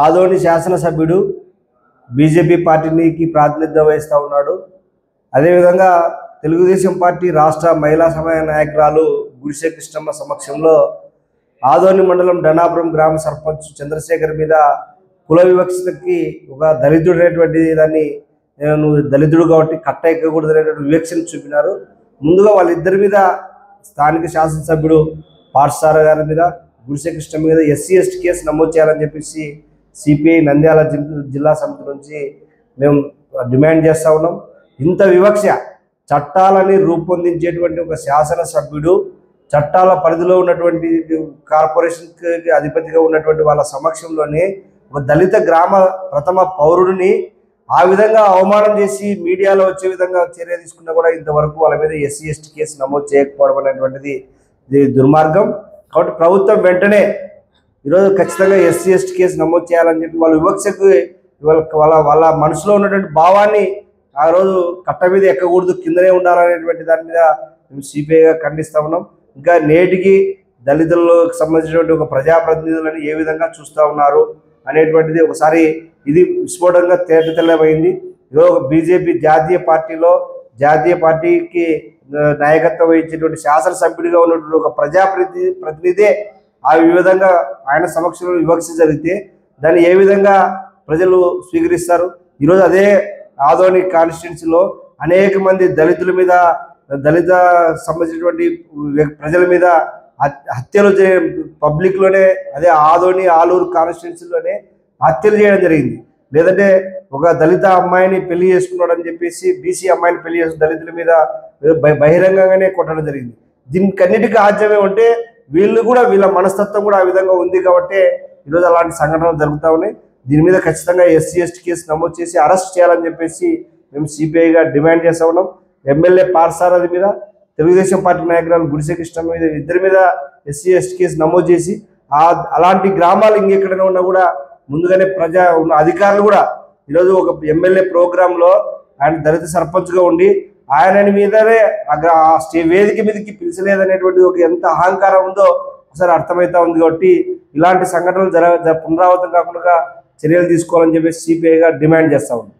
ఆదోని శాసనసభ్యుడు బీజేపీ పార్టీకి ప్రాతినిధ్యం వహిస్తూ ఉన్నాడు. అదేవిధంగా తెలుగుదేశం పార్టీ రాష్ట్ర మహిళా సమయ నాయకురాలు గుడిసె కృష్ణమ్మ సమక్షంలో ఆదోని మండలం డనాపురం గ్రామ సర్పంచ్ చంద్రశేఖర్ మీద కుల వివక్షతకి ఒక దళితుడైనటువంటి దాన్ని నువ్వు దళితుడు కాబట్టి కట్ట ఎక్కకూడదు అనేటువంటి వివక్షను చూపినారు. ముందుగా వాళ్ళిద్దరి మీద స్థానిక శాసనసభ్యుడు పాఠశాల గారి మీద గుడిసె కృష్ణమ్మ మీద ఎస్సీ ఎస్టీ కేసు నమోదు చేయాలని చెప్పేసి సిపిఐ నంద్యాల జిల్లా సమితి నుంచి మేము డిమాండ్ చేస్తూ ఉన్నాం. ఇంత వివక్ష చట్టాలని రూపొందించేటువంటి ఒక శాసనసభ్యుడు చట్టాల పరిధిలో ఉన్నటువంటి కార్పొరేషన్కి అధిపతిగా ఉన్నటువంటి వాళ్ళ సమక్షంలోనే ఒక దళిత గ్రామ ప్రథమ పౌరుడిని ఆ విధంగా అవమానం చేసి మీడియాలో వచ్చే విధంగా చర్య తీసుకున్నా కూడా ఇంతవరకు వాళ్ళ మీద ఎస్సీ ఎస్టీ కేసు నమోదు చేయకపోవడం అనేటువంటిది దుర్మార్గం. కాబట్టి ప్రభుత్వం వెంటనే ఈరోజు ఖచ్చితంగా ఎస్సీ ఎస్టీ కేసు నమోదు చేయాలని చెప్పి వాళ్ళ వివక్షకు వాళ్ళ మనసులో ఉన్నటువంటి భావాన్ని ఆ రోజు కట్ట మీద ఎక్కకూడదు కిందనే ఉండాలనేటువంటి దాని మీద మేము సిపిఐగా ఖండిస్తూ ఉన్నాం. ఇంకా నేటికి దళితులకు సంబంధించినటువంటి ఒక ప్రజాప్రతినిధులని ఏ విధంగా చూస్తూ ఉన్నారు అనేటువంటిది ఒకసారి ఇది విస్ఫోటంగా తెల్లమైంది. ఈరోజు ఒక బీజేపీ జాతీయ పార్టీకి నాయకత్వం వహించేటువంటి శాసనసభ్యుడిగా ఉన్నటువంటి ఒక ప్రతినిధే ఆ విధంగా ఆయన సమక్షంలో వివక్ష జరిగితే దాన్ని ఏ విధంగా ప్రజలు స్వీకరిస్తారు? ఈరోజు అదే ఆదోని కాన్స్టిట్యున్సీలో అనేక మంది దళితుల మీద దళిత సంబంధించినటువంటి ప్రజల మీద హత్యలు పబ్లిక్లోనే అదే ఆదోని ఆలూరు కాన్స్టిట్యున్సీలోనే హత్యలు చేయడం జరిగింది. లేదంటే ఒక దళిత అమ్మాయిని పెళ్లి చేసుకున్నాడని చెప్పేసి బీసీ అమ్మాయిని పెళ్లి చేసిన దళితుల మీద బహిరంగంగానే కొట్టడం జరిగింది. దీనికన్నిటికీ ఆద్యమే ఉంటే వీళ్ళ మనస్తత్వం కూడా ఆ విధంగా ఉంది కాబట్టి ఈరోజు అలాంటి సంఘటనలు జరుగుతూ ఉన్నాయి. దీని మీద ఖచ్చితంగా ఎస్సీ ఎస్టీ కేసు నమోదు చేసి అరెస్ట్ చేయాలని చెప్పేసి మేము సిపిఐగా డిమాండ్ చేస్తూ ఉన్నాం. ఎమ్మెల్యే పార్సారథి మీద తెలుగుదేశం పార్టీ నాయకురాలు గుడిసె కృష్ణమ్మ మీద ఇద్దరి మీద ఎస్సీ ఎస్టీ కేసు నమోదు చేసి అలాంటి గ్రామాలు ఇంకెక్కడైనా ఉన్నా కూడా ముందుగానే ఉన్న అధికారులు కూడా ఈరోజు ఒక ఎమ్మెల్యే ప్రోగ్రాంలో ఆయన దళిత సర్పంచ్గా ఉండి ఆయన మీదనే వేదిక మీదకి పిలిచలేదనేటువంటి ఒక ఎంత అహంకారం ఉందో ఒకసారి అర్థమవుతా ఉంది. కాబట్టి ఇలాంటి సంఘటనలు పునరావృతం కాకుండా చర్యలు తీసుకోవాలని చెప్పేసి సిపిఐగా డిమాండ్ చేస్తా ఉంది.